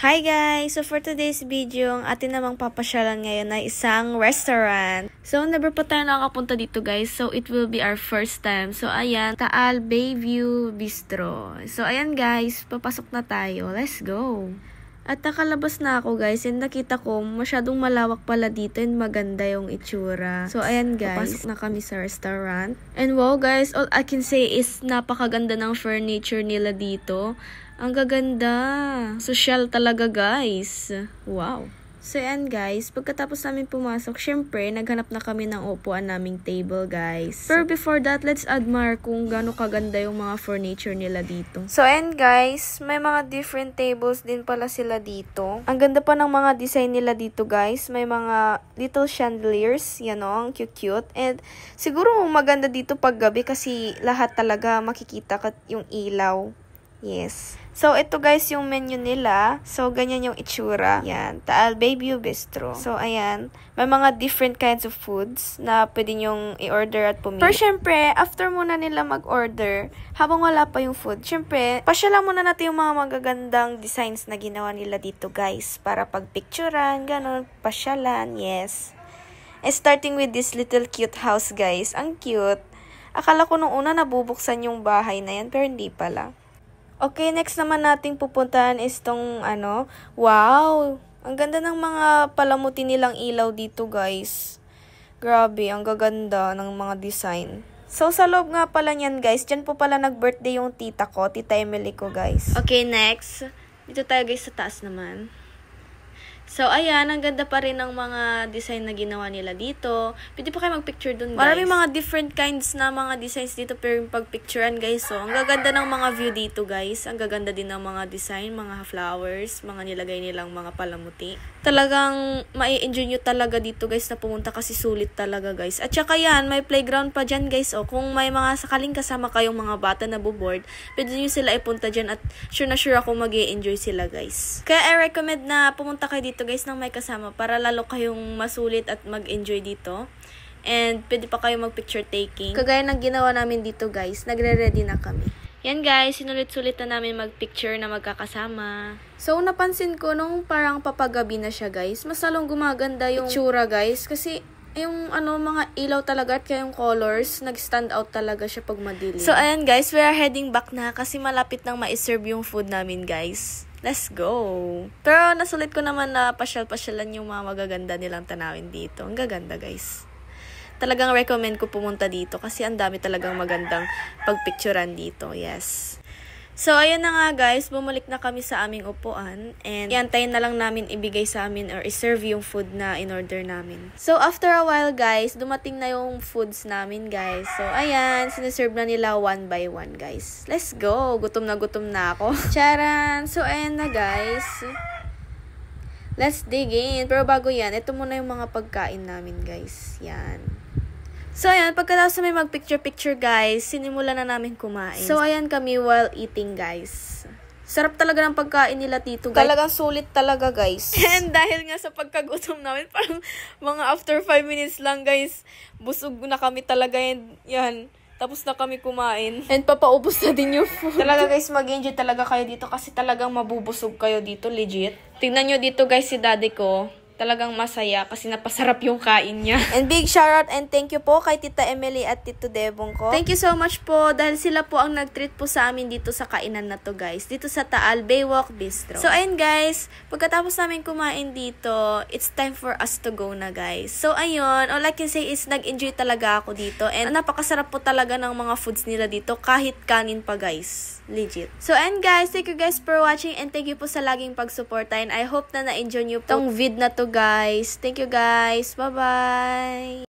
Hi guys! So for today's video, ang atin namang papasyalan ngayon ay isang restaurant. So never pa tayo nakakapunta dito guys. So it will be our first time. So ayan, Taal Bayview Bistro. So ayan guys, papasok na tayo. Let's go! At nakalabas na ako guys and nakita ko masyadong malawak pala dito and maganda yung itsura. So ayan guys, papasok na kami sa restaurant. And wow guys, all I can say is napakaganda ng furniture nila dito. Ang gaganda. Social talaga guys. Wow. So yan guys, pagkatapos namin pumasok, syempre naghanap na kami ng upuan naming table guys. Pero before that, let's admire kung gaano kaganda yung mga furniture nila dito. So yan guys, may mga different tables din pala sila dito. Ang ganda pa ng mga design nila dito guys. May mga little chandeliers, yan o, ang cute-cute. And siguro maganda dito pag gabi kasi lahat talaga makikita yung ilaw. Yes. So, ito guys yung menu nila. So, ganyan yung itsura. Yan. Taal Bayview Bistro. So, ayan. May mga different kinds of foods na pwede nyong i-order at pumili. Pero syempre, after muna nila mag-order, habang wala pa yung food, syempre, pasyalan muna natin yung mga magagandang designs na ginawa nila dito guys. Para pag-picturean, ganun, pasyalan, yes. And starting with this little cute house guys. Ang cute. Akala ko nung una nabubuksan yung bahay na yan, pero hindi pala. Okay, next naman nating pupuntahan is tong wow! Ang ganda ng mga palamuti nilang ilaw dito guys. Grabe, ang gaganda ng mga design. So, sa loob nga pala niyan guys, dyan po pala nag-birthday yung tita ko, Tita Emily ko guys. Okay, next. Dito tayo guys sa taas naman. So, ayan, ang ganda pa rin ng mga design na ginawa nila dito. Pwede pa kayo mag-picture dun, guys. Maraming mga different kinds na mga designs dito, pero yung pag-picturean, guys. So, ang gaganda ng mga view dito, guys. Ang gaganda din ng mga design, mga flowers, mga nilagay nilang mga palamuti. Talagang mai-enjoy nyo talaga dito, guys, na pumunta kasi sulit talaga, guys. At saka yan, may playground pa dyan, guys. O, kung may mga sakaling kasama kayong mga bata na boboard, pwede nyo sila ipunta dyan at sure na sure ako mag-i-enjoy sila, guys. Kaya I recommend na pumunta kayo dito guys nang may kasama para lalo kayong masulit at mag-enjoy dito. And pwede pa kayo mag-picture taking. Kagaya ng ginawa namin dito guys, nagre-ready na kami. Yan guys, sinulit-sulit na namin mag-picture na magkakasama. So napansin ko nung parang papagabi na siya guys, mas lalong gumaganda yung itsura guys. Kasi yung mga ilaw talaga at kaya yung colors, nag-stand out talaga siya pag madilim. So ayan guys, we are heading back na kasi malapit nang ma-serve yung food namin guys. Let's go! Pero nasulit ko naman na pasyal-pasyalan yung mga magaganda nilang tanawin dito. Ang gaganda guys. Talagang recommend ko pumunta dito kasi ang dami talagang magandang pagpicturan dito. Yes. So, ayan na nga guys, bumalik na kami sa aming upuan and iantayin na lang namin ibigay sa amin or iserve yung food na in-order namin. So, after a while guys, dumating na yung foods namin guys. So, ayan, siniserve na nila one by one guys. Let's go! Gutom na ako. Charan! So, ayan na guys. Let's dig in. Pero bago yan, ito muna yung mga pagkain namin guys. Yan. So, ayan, pagkatapos may mag-picture-picture, guys, sinimula na namin kumain. So, ayan kami while eating, guys. Sarap talaga ng pagkain nila dito, guys. Talagang sulit talaga, guys. And dahil nga sa pagkagutom namin, parang mga after 5 minutes lang, guys, busog na kami talaga. Yan, tapos na kami kumain. And papaubos na din yung food. Talaga, guys, mag-enjoy talaga kayo dito kasi talagang mabubusog kayo dito, legit. Tingnan nyo dito, guys, si daddy ko. Talagang masaya kasi napasarap yung kain niya. And big shoutout and thank you po kay Tita Emily at Tito Debong ko. Thank you so much po dahil sila po ang nag-treat po sa amin dito sa kainan na to guys. Dito sa Taal Bayview Bistro. So ayun guys, pagkatapos namin kumain dito, it's time for us to go na guys. So ayun, all I can say is nag-enjoy talaga ako dito. And napakasarap po talaga ng mga foods nila dito kahit kanin pa guys. Legit. So and guys, thank you guys for watching and thank you po sa laging pagsuporta and I hope na na-enjoy nyo tong vid na to guys. Thank you guys. Bye-bye.